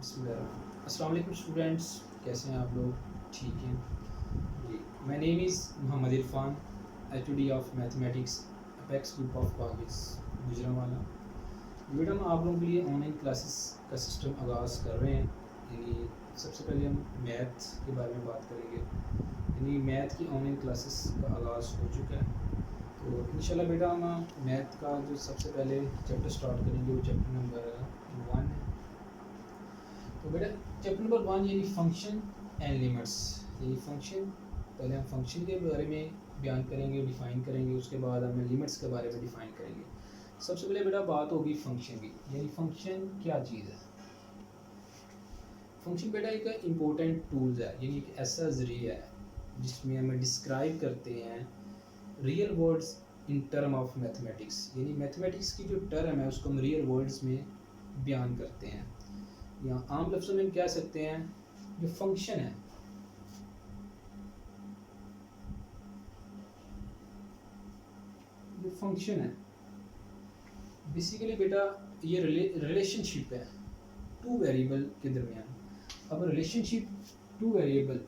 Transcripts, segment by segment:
अस्सलाम वालेकुम स्टूडेंट्स, कैसे हैं आप लोग? ठीक हैं जी। My name is Mohammad Irfan, HOD of mathematics, apex group of college Gujranwala. बेटा हम आप लोगों के लिए ऑनलाइन क्लासेस का सिस्टम आगाज़ कर रहे हैं। यानी सबसे पहले हम मैथ के बारे में बात करेंगे। यानी मैथ की ऑनलाइन क्लासेस का आगाज़ हो चुका है। तो इंशाल्लाह बेटा हम मैथ का जो सबसे पहले चैप्टर स्टार्ट करेंगे वो चैप्टर नंबर 1 है। तो बेटा चैप्टर नंबर 1 यानी फंक्शन एंड लिमिट्स। यानी फंक्शन, पहले हम फंक्शन के बारे में बयान करेंगे, डिफ़ाइन करेंगे, उसके बाद हम लिमिट्स के बारे में डिफ़ाइन करेंगे। सबसे पहले बेटा बात होगी फंक्शन की। यानी फंक्शन क्या चीज़ है? फंक्शन बेटा एक इम्पोर्टेंट टूल्स है, यानी एक ऐसा ज़रिया है जिसमें हम डिस्क्राइब करते हैं real words in term of mathematics. यानी मैथमेटिक्स की जो टर्म है उसको हम रियल वर्ड्स में बयान करते हैं। या आम लफ्ज़ों में हम कह सकते हैं जो फंक्शन है, जो फंक्शन है बेसिकली बेटा ये रिलेशनशिप है टू वेरिएबल के दरमियान। अब relationship two variable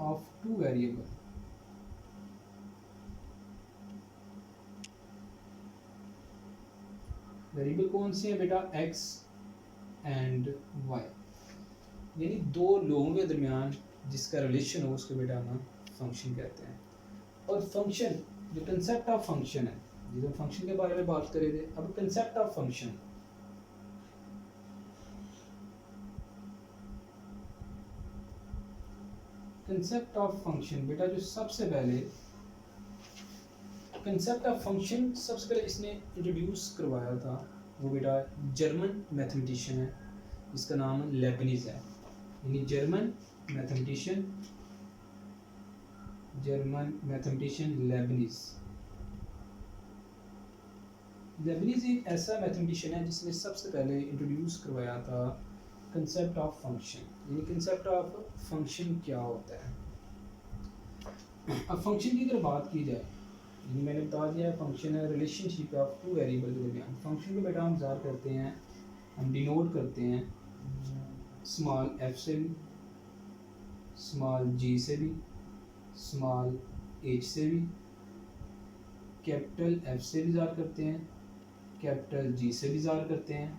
of two variable, variable कौन से हैं बेटा? x and y। यानी दो लोगों के दरमियान जिसका रिलेशन हो उसको बेटा हम फंक्शन कहते हैं। और फंक्शन, जो कंसेप्ट ऑफ फंक्शन है, जिस फंक्शन के बारे में बात कर रहे थे, अब concept of function, concept of function बेटा जो सबसे पहले कंसेप्ट ऑफ फंक्शन सबसे पहले इसने इंट्रोड्यूस करवाया था वो बेटा जर्मन मैथमेटिशियन है, इसका नाम लेबनिज़ है। यानी जर्मन मैथमेटिशियन लेबनिज़। लेबनिज़ एक ऐसा मैथमेटिशियन है जिसने सबसे पहले इंट्रोड्यूस करवाया था कंसेप्ट ऑफ फंक्शन। यानी कंसेप्ट ऑफ फंक्शन क्या होता है? अब फंक्शन की अगर बात की जाए, यानी मैंने बता दिया फंक्शन है रिलेशनशिप ऑफ टू वेरिएबल के दरमियान। फंक्शन को बेटा हम ज़ाहिर करते हैं, हम डिनोट करते हैं स्मॉल f से भी, स्मॉल g से भी, स्मॉल h से भी, कैपिटल F से भी ज़ाहिर करते हैं, कैपिटल G से भी ज़ाहिर करते हैं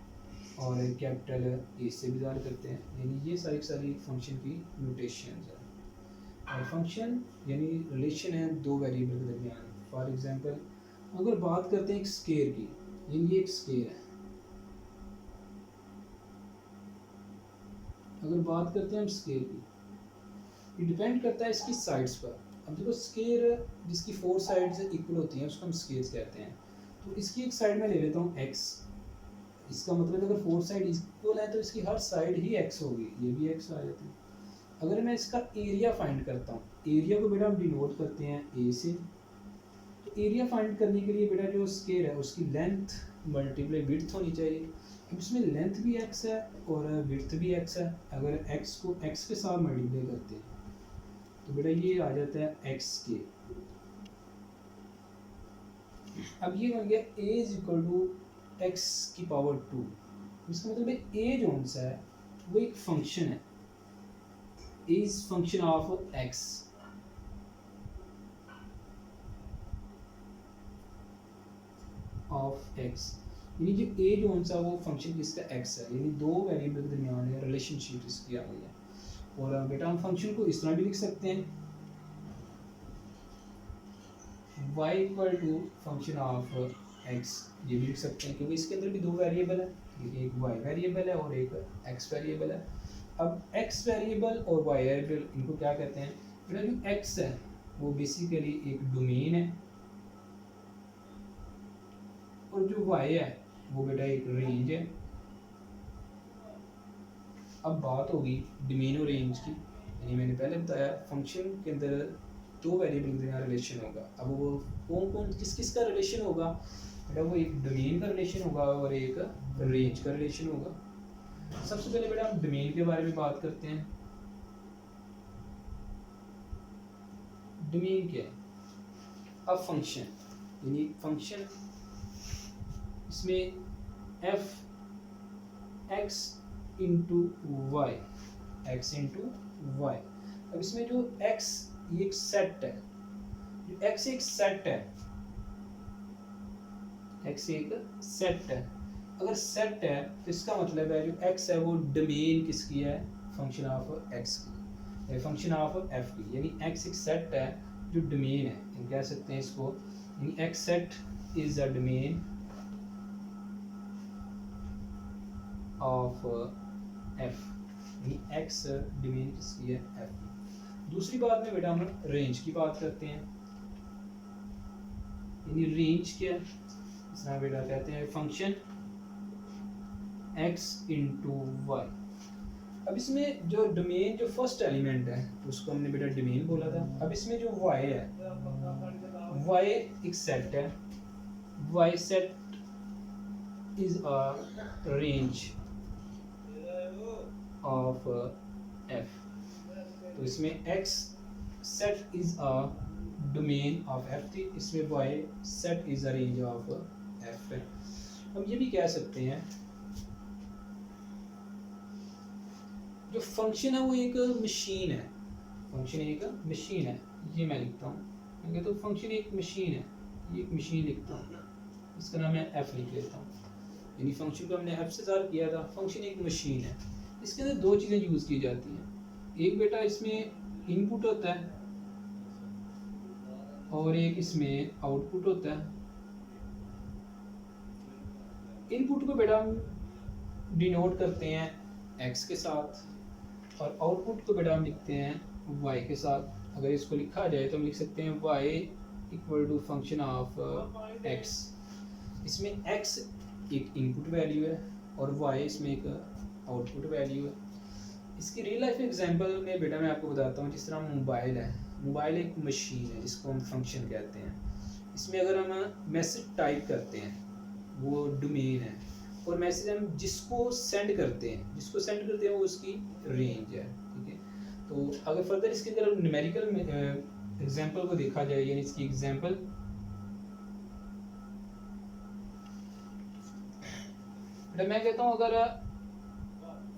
और कैपिटल A से भी ज़ाहिर करते हैं। यानी ये सारी फंक्शन की नोटेशंस है। और फंक्शन यानी रिलेशन है दो वेरिएबल के दरमियान। फॉर एग्जांपल अगर बात करते हैं एक स्केयर की, यानी ये एक स्केयर है। अगर बात करते हैं हम स्केयर की, ये डिपेंड करता है इसकी साइड्स पर। अब देखो स्केयर जिसकी फोर साइड्स इक्वल होती हैं उसको हम स्केयर कहते हैं। तो इसकी एक साइड में ले लेता हूँ x, इसका मतलब अगर फोर साइड इक्वल है तो इसकी हर साइड ही x होगी, ये भी x आ जाती है। अगर मैं इसका एरिया फाइंड करता हूँ, एरिया को बेटा हम डिनोट करते हैं a से। तो एरिया फाइंड करने के लिए बेटा जो स्केयर है उसकी लेंथ मल्टीप्लाई विड्थ होनी चाहिए। अब इसमें लेंथ भी x है और विड्थ भी x है। अगर x को x के साथ मल्टीप्लाई करते हैं तो बेटा ये आ जाता है x के। अब ये बन गया a is equal to x की पावर 2। इसका मतलब है a जो सा है वो एक फंक्शन है, a is function of x। Of x यानी जो a जो सा वो फंक्शन किसका x है, यानी दो वेरिएबल के दरमियान है रिलेशनशिप इसकी आ गई है। और बेटा हम फंक्शन को इस तरह भी लिख सकते हैं y equal to function of x, ये भी लिख सकते हैं क्योंकि इसके अंदर भी दो वेरिएबल है, एक y वेरिएबल है और एक x वेरिएबल है। अब x वेरिएबल और y वेरिएबल इनको क्या कहते हैं? बेटा जो x है वो बेसिकली एक डोमेन है और जो y है वो बेटा एक रेंज है। अब बात होगी डोमेन और रेंज की। यानी मैंने पहले बताया फंक्शन के अंदर दो वेरिएबल के दरमियान रिलेशन होगा। अब वो कौन किस किस का रिलेशन होगा? बेटा वो एक डोमेन का रिलेशन होगा और एक रेंज का रिलेशन होगा। सबसे पहले बेटा हम डोमेन के बारे में बात करते हैं। डोमेन क्या है? अब फंक्शन, यानी फंक्शन इसमें f x into y, x into y. अब इसमें जो एक्स ये एक सेट है, जो एक्स एक सेट है, एक्स एक सेट है। अगर सेट है तो इसका मतलब है जो एक्स है वो डोमेन किसकी है, फंक्शन ऑफ एक्स की, फंक्शन ऑफ एफ की। यानी एक्स एक सेट है जो डोमेन है, हम कह सकते हैं इसको, यानी x set is a domain of F, यानी एक्स डोमेन किसकी है, एफ की। दूसरी बात में बेटा हम रेंज की बात करते हैं, यानी रेंज क्या है, इसमें बेटा कहते हैं फंक्शन x इंटू वाई। अब इसमें जो डोमेन जो फर्स्ट एलिमेंट है उसको हमने बेटा डोमेन बोला था। अब इसमें जो y है, y एक सेट है, y set is a range of f। तो इसमें x set is a domain of f थी, इसमें y set is a range of f है। हम ये भी कह सकते हैं जो फंक्शन है वो एक मशीन है, फंक्शन एक मशीन है। ये मैं लिखता हूँ, मैं कहता हूँ फंक्शन एक मशीन है, ये एक मशीन लिखता हूँ, इसका नाम मैं एफ लिख लेता हूँ। यानी फंक्शन को हमने एफ से ज़ाहिर किया था, फंक्शन एक मशीन है। इसके अंदर दो चीज़ें यूज़ की जाती हैं, एक बेटा इसमें इनपुट होता है और एक इसमें आउटपुट होता है। इनपुट को बेटा हम डिनोट करते हैं एक्स के साथ और आउटपुट को बेटा हम लिखते हैं वाई के साथ। अगर इसको लिखा जाए तो हम लिख सकते हैं y equal to function of x. इसमें एक्स एक इनपुट वैल्यू है और वाई इसमें एक आउटपुट वैल्यू है। इसकी रियल लाइफ एग्जांपल में बेटा मैं आपको बताता हूँ, जिस तरह मोबाइल है, मोबाइल एक मशीन है जिसको हम फंक्शन कहते हैं। इसमें अगर हम मैसेज टाइप करते हैं वो डोमेन है, और मैसेज हम जिसको सेंड करते हैं वो उसकी रेंज है, ठीक है। तो अगर फर्दर इसके अंदर न्यूमेरिकल एग्जांपल को देखा जाए, यानी इसकी एग्जांपल मैं कहता हूँ अगर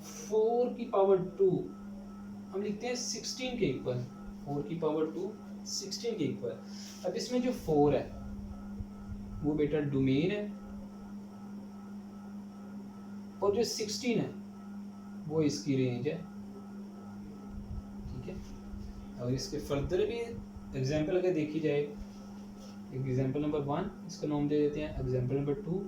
4 की पावर 2 हम लिखते हैं 16 के इक्वल, 4 की पावर 2 16 के इक्वल। अब इसमें जो 4 है वो बेटा डोमेन है और जो 16 है वो इसकी रेंज है, ठीक है। अगर इसके फर्दर भी एग्जांपल अगर देखी जाए, एग्जांपल नंबर 1 इसका नाम दे देते हैं, एग्जांपल नंबर 2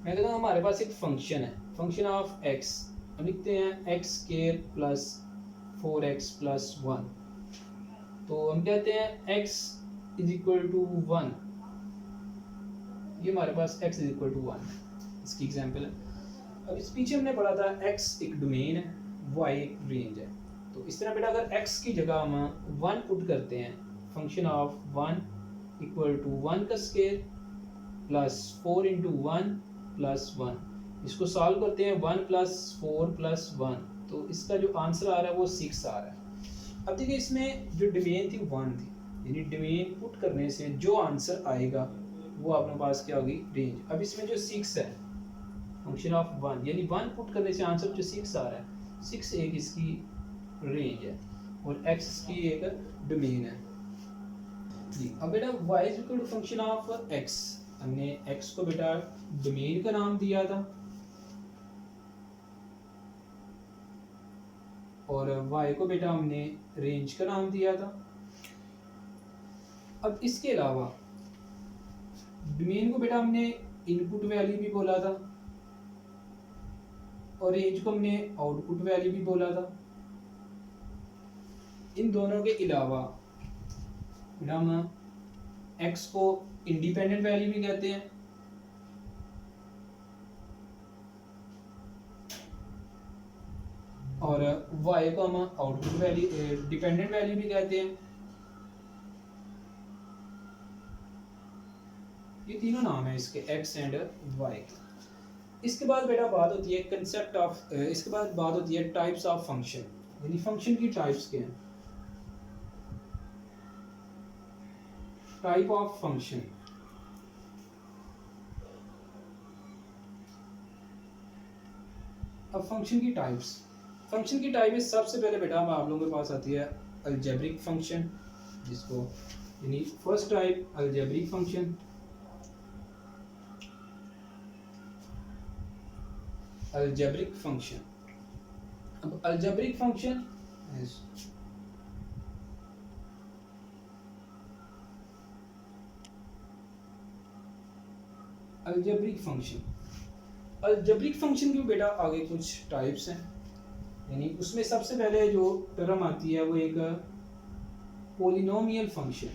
मैं कहता हूँ हमारे पास एक फंक्शन है, फंक्शन ऑफ x, हम लिखते हैं x square plus 4x plus 1। तो हम कहते हैं x इज इक्वल टू 1, ये हमारे पास x इज इक्वल टू 1, इसकी एग्जांपल है। अब इस पीछे हमने पढ़ा था x एक डोमेन है, y एक रेंज है। तो इस तरह बेटा अगर x की जगह हम 1 पुट करते हैं, फंक्शन ऑफ 1 इक्वल टू 1 का स्क्वायर प्लस 4 इंटू 1 प्लस 1, इसको सॉल्व करते हैं 1 प्लस 4 प्लस 1, तो इसका जो आंसर आ रहा है वो 6 आ रहा है। अब देखिए इसमें जो डोमेन थी 1 थी, यानी डोमेन पुट करने से जो आंसर आएगा वो अपने पास क्या होगी, रेंज। अब इसमें जो 6 है फंक्शन ऑफ 1, यानी 1 पुट करने से आंसर जो 6 आ रहा है, 6 एक इसकी रेंज है और x की एक डोमेन है जी। अब बेटा y is equal to function of x, हमने x को बेटा डोमेन का नाम दिया था और y को बेटा हमने रेंज का नाम दिया था। अब इसके अलावा डोमेन को बेटा हमने इनपुट वैल्यू भी बोला था और रेंज को हमने आउटपुट वैल्यू भी बोला था। इन दोनों के अलावा बेटा हम x को इंडिपेंडेंट वैल्यू भी कहते हैं और y को हम आउटपुट वैल्यू डिपेंडेंट वैल्यू भी कहते हैं। ये तीनों नाम है इसके, x एंड y। इसके बाद बेटा बात होती है कंसेप्ट ऑफ, इसके बाद बात होती है टाइप्स ऑफ फंक्शन, यानी फंक्शन की टाइप्स क्या हैं। टाइप ऑफ फंक्शन, अब फंक्शन की टाइप्स, फंक्शन की टाइप में सबसे पहले बेटा आप लोगों के पास आती है अलजेब्रिक फंक्शन, जिसको यानी first type algebraic function. Algebraic function, अब algebraic function algebraic function, algebraic function के बेटा आगे कुछ टाइप्स हैं, यानी उसमें सबसे पहले जो टर्म आती है वो एक पोलिनोमियल फंक्शन।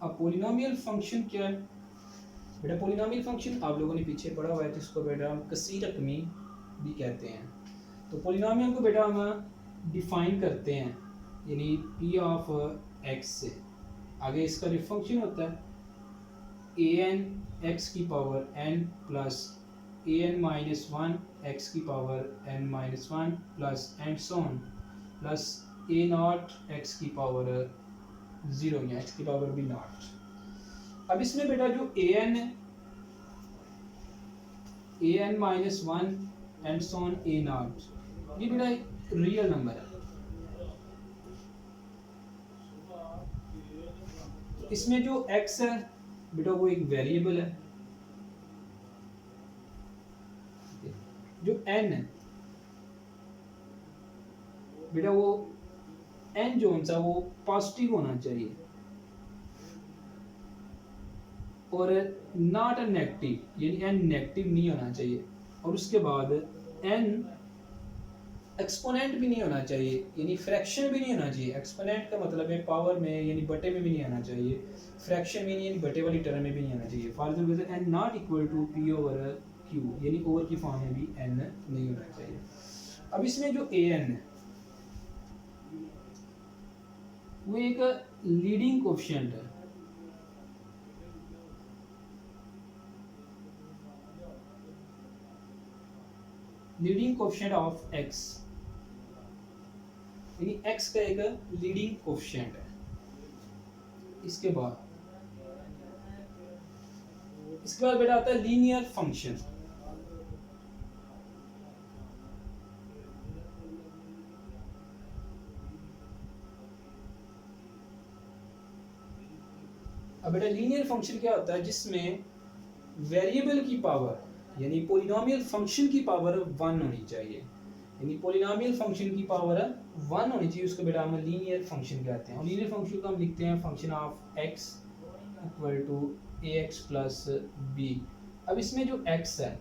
अब पोलिनोमियल फंक्शन क्या है बेटा? पोलिनोमियल फंक्शन आप लोगों ने पीछे पढ़ा हुआ है, तो इसको बेटा हम कसीर रकमी भी कहते हैं। तो पोलिनोमियल को बेटा हम डिफाइन करते हैं यानी पी ऑफ एक्स से, आगे इसका जो फंक्शन होता है ए एन एक्स की power n plus a n minus one x की power n minus one plus and so on plus a naught x की पावर ज़ीरो या एक्स की पावर भी नॉट। अब इसमें बेटा जो a n minus one and so on a naught, ये बेटा एक रियल नंबर है। इसमें जो x है बेटा वो एक वेरिएबल है, जो n है बेटा वो n जो सा वो पॉजिटिव होना चाहिए और नॉट अ नेगेटिव, यानी n नेगेटिव नहीं होना चाहिए। और उसके बाद n एक्सपोनेंट भी नहीं होना चाहिए, यानी फ्रैक्शन भी नहीं होना चाहिए। एक्सपोनेंट का मतलब है पावर में यानी बटे में भी नहीं आना चाहिए, फ्रैक्शन में यानी बटे वाली टर्म में भी नहीं आना चाहिए। For example n not equal to p over q, यानी ओवर की फॉर्म में भी n नहीं होना चाहिए। अब इसमें जो an है वो एक लीडिंग कोएफिशिएंट है, लीडिंग कोएफिशिएंट ऑफ x, यानी x का एक लीडिंग कोएफिशिएंट है। इसके बाद बेटा आता है लीनियर फंक्शन। अब बेटा लीनियर फंक्शन क्या होता है? जिसमें वेरिएबल की पावर यानी पोलिनोमियल फंक्शन की पावर 1 होनी चाहिए, यानी पोलिनोमियल फंक्शन की पावर 1 होनी चाहिए, उसको बेटा हम लीनियर फंक्शन कहते हैं। और लीनियर फंक्शन को हम लिखते हैं function of x equal to ax plus b। अब इसमें जो x है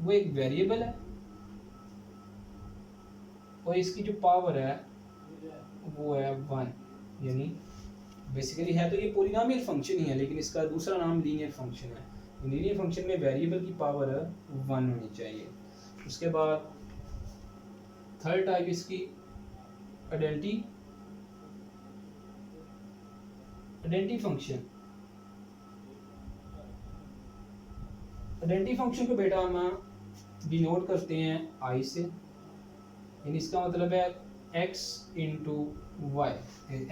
वो एक वेरिएबल है और इसकी जो पावर है वो है 1, यानी बेसिकली है तो ये पोलिनोमियल फंक्शन ही है, लेकिन इसका दूसरा नाम लीनियर फंक्शन है। लीनियर फंक्शन में वेरिएबल की पावर 1 होनी चाहिए। उसके बाद थर्ड टाइप इसकी आइडेंटिटी फंक्शन। आइडेंटिटी फंक्शन को बेटा हम डिनोट करते हैं i से, यानी इसका मतलब है x into y,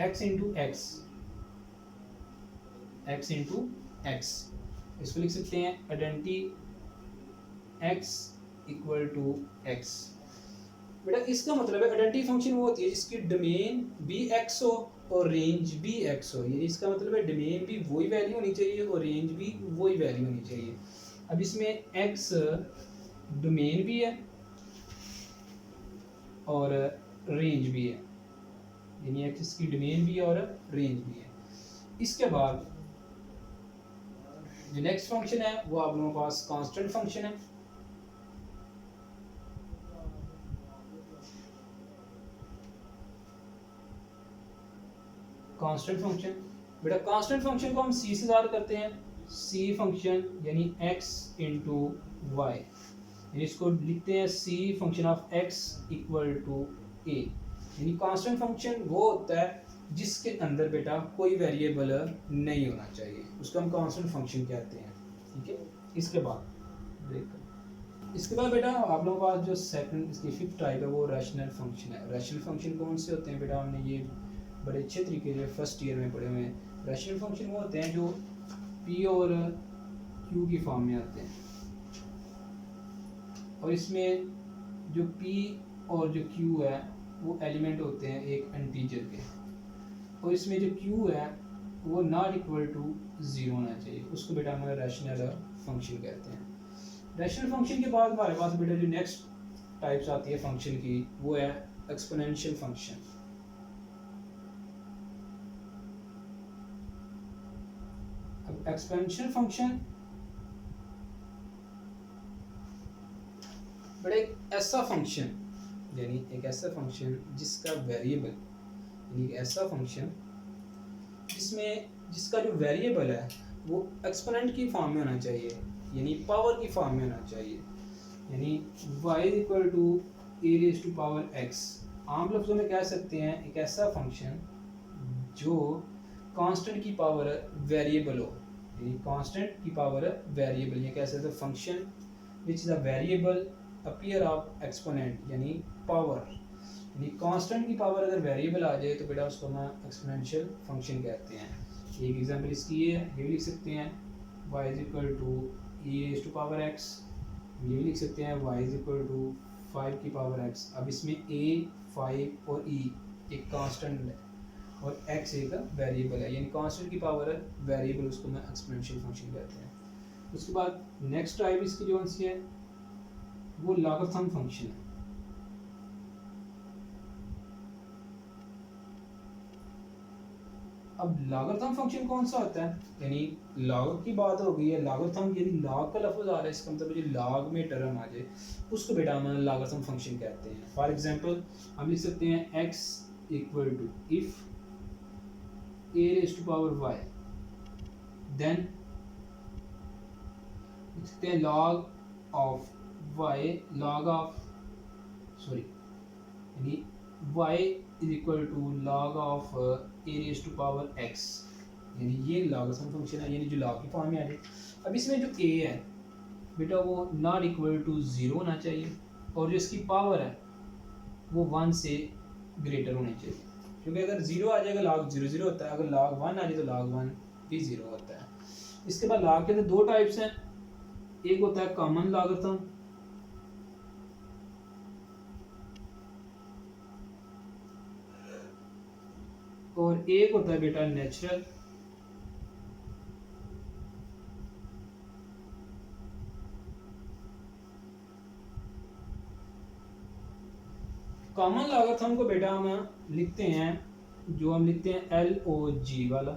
x into x. इसको लिख सकते हैं identity x equal to x। बेटा इसका मतलब है आइडेंटिटी फंक्शन वो होती है जिसकी डोमेन भी x हो और रेंज भी x हो, यानी इसका मतलब है डोमेन भी वही वैल्यू होनी चाहिए और रेंज भी वही वैल्यू होनी चाहिए। अब इसमें x डोमेन भी है और रेंज भी है, यानी x की डोमेन भी है और रेंज भी है। इसके बाद जो नेक्स्ट फंक्शन है वो आप लोगों के पास कांस्टेंट फंक्शन है। कांस्टेंट फंक्शन बेटा, कांस्टेंट फंक्शन को हम c से ज़ाहिर करते हैं, c फंक्शन यानी x इंटू वाई, यानी इसको लिखते हैं c function of x equal to a। यानी कांस्टेंट फंक्शन वो होता है जिसके अंदर बेटा कोई वेरिएबल नहीं होना चाहिए, उसको हम कांस्टेंट फंक्शन कहते हैं। ठीक है, इसके बाद बेटा आप लोगों के पास जो सेकंड इसकी फिफ्थ टाइप है वो रैशनल फंक्शन है। रैशनल फंक्शन कौन से होते हैं बेटा? हमने ये बड़े अच्छे तरीके से फर्स्ट ईयर में पढ़े हुए हैं। रैशनल फंक्शन वो होते हैं जो p और क्यू की फॉर्म में आते हैं, और इसमें जो p और जो q है वो एलिमेंट होते हैं एक इंटीजर के, और इसमें जो q है वो नॉट इक्वल टू 0 होना चाहिए, उसको बेटा हमारा रैशनल फंक्शन कहते हैं। रैशनल फंक्शन के बाद हमारे पास बेटा जो नेक्स्ट टाइप्स आती है फंक्शन की वो है एक्सपोनेंशियल फंक्शन। अब एक्सपोनेंशियल फंक्शन बड़ा एक ऐसा फंक्शन, यानी एक ऐसा फंक्शन जिसका वेरिएबल, यानी एक ऐसा फंक्शन जिसका जो वेरिएबल है वो एक्सपोनेंट की फॉर्म में होना चाहिए, यानी पावर की फॉर्म में होना चाहिए, यानी y equal to a raise to power x। आम लफ्ज़ों में कह सकते हैं एक ऐसा फंक्शन जो कांस्टेंट की पावर वेरिएबल हो, यानी कांस्टेंट की पावर वेरिएबल, ये कह सकते हैं function which is a variable appear of exponent, यानी पावर, यानी कांस्टेंट की पावर अगर वेरिएबल आ जाए तो बेटा उसको हम एक्सपोनेंशियल फंक्शन कहते हैं। एक एग्जांपल इसकी ये भी लिख सकते हैं y is equal to e raise to power x, ये भी लिख सकते हैं y इज इक्वल टू 5 की पावर x। अब इसमें a 5 और e एक कांस्टेंट है और x एक वेरिएबल है, यानी कांस्टेंट की पावर वेरिएबल, उसको हम एक्सपोनेंशियल फंक्शन कहते हैं। उसके बाद नेक्स्ट टाइप इसकी जो सी है वो लॉगरिथम फंक्शन है। अब लॉगरिथम फंक्शन कौन सा होता है, यानी लॉग की बात हो गई है, लॉगरिथम यानी लॉग का लफ्ज़ आ रहा है, इसका मतलब जो लॉग में टर्म आ जाए उसको बेटा हम लॉगरिथम फंक्शन कहते हैं। फॉर एग्जांपल हम लिख सकते हैं x equal to if a raise to power y, then लिख सकते हैं log of y, log of यानी y is equal to log of a raise to power x, यानी ये लॉगरिथम फंक्शन है, यानी जो लॉग की फॉर्म में आ जाए। अब इसमें जो a है बेटा वो नॉट इक्वल टू 0 होना चाहिए, और जो इसकी पावर है वो 1 से ग्रेटर होनी चाहिए, क्योंकि अगर 0 आ जाएगा log 0 0 होता है, अगर log 1 आ जाए तो log 1 भी 0 होता है। इसके बाद log के अंदर दो टाइप्स हैं, एक होता है कॉमन लॉगरिथम और एक होता है बेटा नेचुरल। कॉमन लॉगरिथम को बेटा हम लिखते हैं, जो हम लिखते हैं LOG वाला,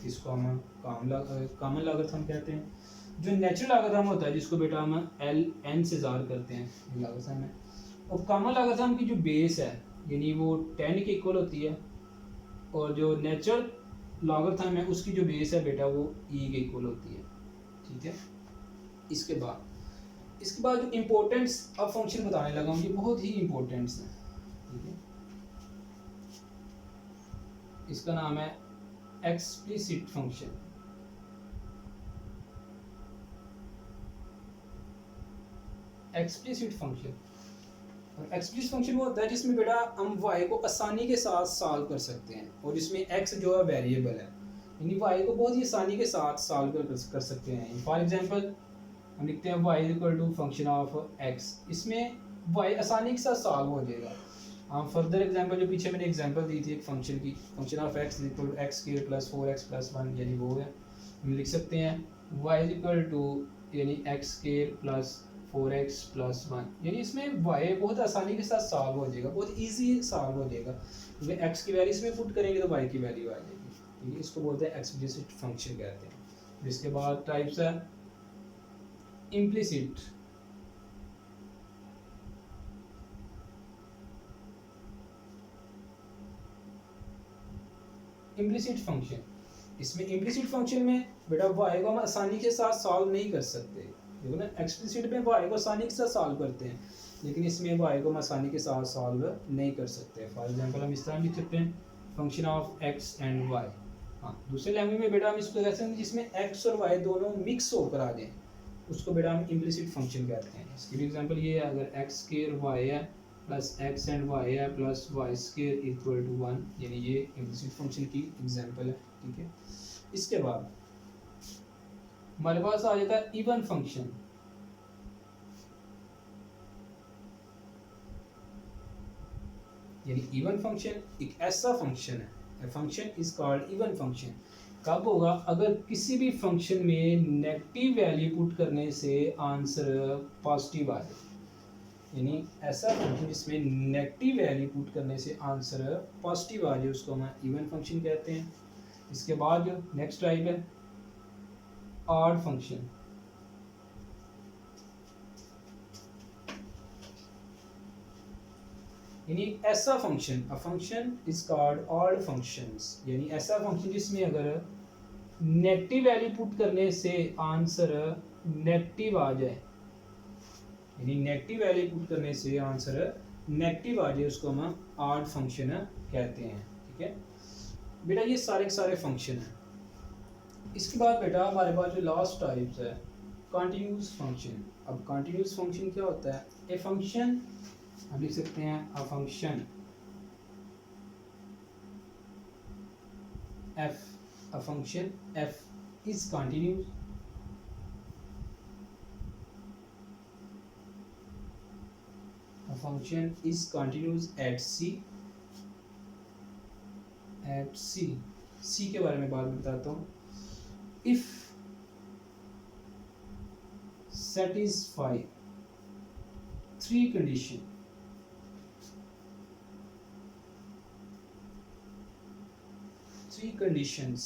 इसको हम कॉमन लॉगरिथम कहते हैं। जो नेचुरल लॉगरिथम होता है जिसको बेटा हम LN से ज़ाहिर करते हैं लॉगरिथम में। और कॉमन लॉगरिथम की जो बेस है यानी वो 10 के इक्वल होती है, और जो नेचुरल लॉगरिथम है उसकी जो बेस है बेटा वो e के इक्वल होती है। ठीक है, इसके बाद जो इम्पोर्टेंस अब फंक्शन बताने लगा हूँ, ये बहुत ही इम्पोर्टेंट्स है। ठीक है, इसका नाम है एक्सप्लिसिट फंक्शन। एक्सप्लिसिट फंक्शन, और एक्सप्लिसिट फंक्शन वो होता है जिसमें बेटा हम y को आसानी के साथ सॉल्व कर सकते हैं, और जिसमें x जो है वेरिएबल है, यानी y को बहुत ही आसानी के साथ सॉल्व कर सकते हैं। फॉर एग्जांपल हम लिखते हैं y equal to function of x, इसमें y आसानी के साथ सॉल्व हो जाएगा। हम फर्दर एग्जांपल जो पीछे मैंने एग्जांपल दी थी एक फंक्शन की, function of x equal to x square plus 4x plus 1, यानी वो है। हम लिख सकते हैं y इक्वल टू यानी x square plus 4x plus 1, यानी इसमें y बहुत आसानी के साथ सॉल्व हो जाएगा, बहुत इजी सॉल्व हो जाएगा, क्योंकि x की वैल्यू इसमें पुट करेंगे तो y की वैल्यू आ जाएगी। ठीक है, इसको बोलते हैं एक्सप्लिसिट फंक्शन कहते हैं। इसके बाद टाइप्स है इम्प्लिसिट। इम्प्लिसिट फंक्शन, इसमें इम्प्लिसिट फंक्शन में बेटा y को हम आसानी के साथ सॉल्व नहीं कर सकते, देखो ना, एक्सप्लिसिट में y को आसानी के साथ सॉल्व करते हैं, लेकिन इसमें y को हम आसानी के साथ सॉल्व नहीं कर सकते। फॉर एग्जांपल हम इस तरह लिख सकते हैं function of x and y। हाँ, दूसरे लैंग्वेज में बेटा हम इसको कह सकते हैं जिसमें x और y दोनों मिक्स होकर आ जाए, उसको बेटा हम इम्प्लिसिट फंक्शन कहते हैं। इसकी भी एग्जांपल ये है, अगर x स्क्वायर y है प्लस x एंड y है plus y square equal to 1, यानी ये इम्प्लिसिट फंक्शन की एग्जांपल है। ठीक है, इसके बाद हमारे पास आ जाता है इवन फंक्शन। यानी इवन फंक्शन एक ऐसा फंक्शन है, function is called even function. कब होगा? अगर किसी भी फंक्शन में नेगेटिव वैल्यू पुट करने से आंसर पॉजिटिव आ जाए। यानी ऐसा फंक्शन जिसमें नेगेटिव वैल्यू पुट करने से आंसर पॉजिटिव आ जाए उसको हम इवन फंक्शन कहते हैं। इसके बाद जो नेक्स्ट टाइप है ऑड फंक्शन। यानी ऐसा function, a function is called odd functions. यानी ऐसा फंक्शन जिसमें अगर नेगेटिव वैल्यू पुट करने से आंसर नेगेटिव आ जाए, यानी नेगेटिव वैल्यू पुट करने से आंसर नेगेटिव आ जाए उसको हम ऑड फंक्शन कहते हैं। ठीक है बेटा, ये सारे के सारे फंक्शन हैं। इसके बाद बेटा हमारे पास जो लास्ट टाइप्स है कॉन्टिन्यूस फंक्शन। अब कॉन्टिन्यूस फंक्शन क्या होता है? ए फंक्शन, हम लिख सकते हैं a function f, a function f is continuous a function is continuous at c के बारे में बात बताता हूँ। if satisfy three condition, conditions.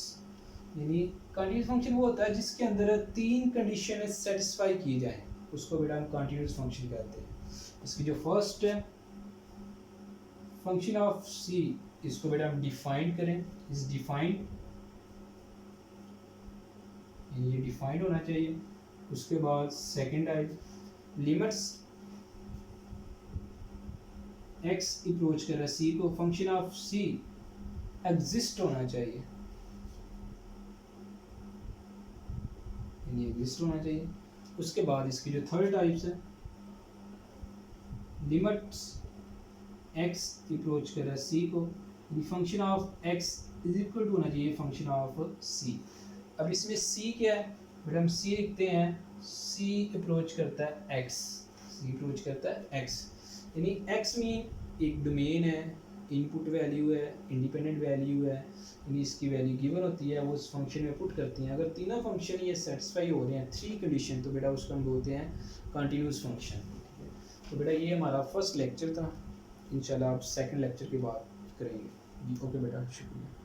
यानी कंटिन्यूस फंक्शन वो होता है जिसके अंदर तीन कंडीशन सेटिस्फाई की जाए, उसको बेटा हम कंटिन्यूस फंक्शन कहते हैं। इसकी जो फर्स्ट है फंक्शन ऑफ सी, इसको बेटा हम डिफाइन करें, इज डिफाइंड, ये डिफाइंड होना चाहिए। उसके बाद second type limits x approach कर रहा है सी को, फंक्शन ऑफ सी एग्जिस्ट होना चाहिए, यानी एग्जिस्ट होना चाहिए। उसके बाद इसकी जो थर्ड टाइप्स है लिमिट्स एक्स अप्रोच कर रहा है सी को, function of x is equal to होना चाहिए फंक्शन ऑफ सी। अब इसमें सी क्या है बेटा? हम सी लिखते हैं, सी अप्रोच करता है एक्स, सी अप्रोच करता है एक्स। यानी एक्स में एक डोमेन है, इनपुट वैल्यू है, इंडिपेंडेंट वैल्यू है, यानी इसकी वैल्यू गिवन होती है, वो उस फंक्शन में पुट करती हैं। अगर तीनों फंक्शन ये सेटिस्फाई हो रहे हैं, थ्री कंडीशन, तो बेटा उसको हम बोलते हैं कंटिन्यूस फंक्शन। तो बेटा ये हमारा फर्स्ट लेक्चर था, इंशाल्लाह आप सेकंड लेक्चर की बात करेंगे। ओके बेटा, शुक्रिया।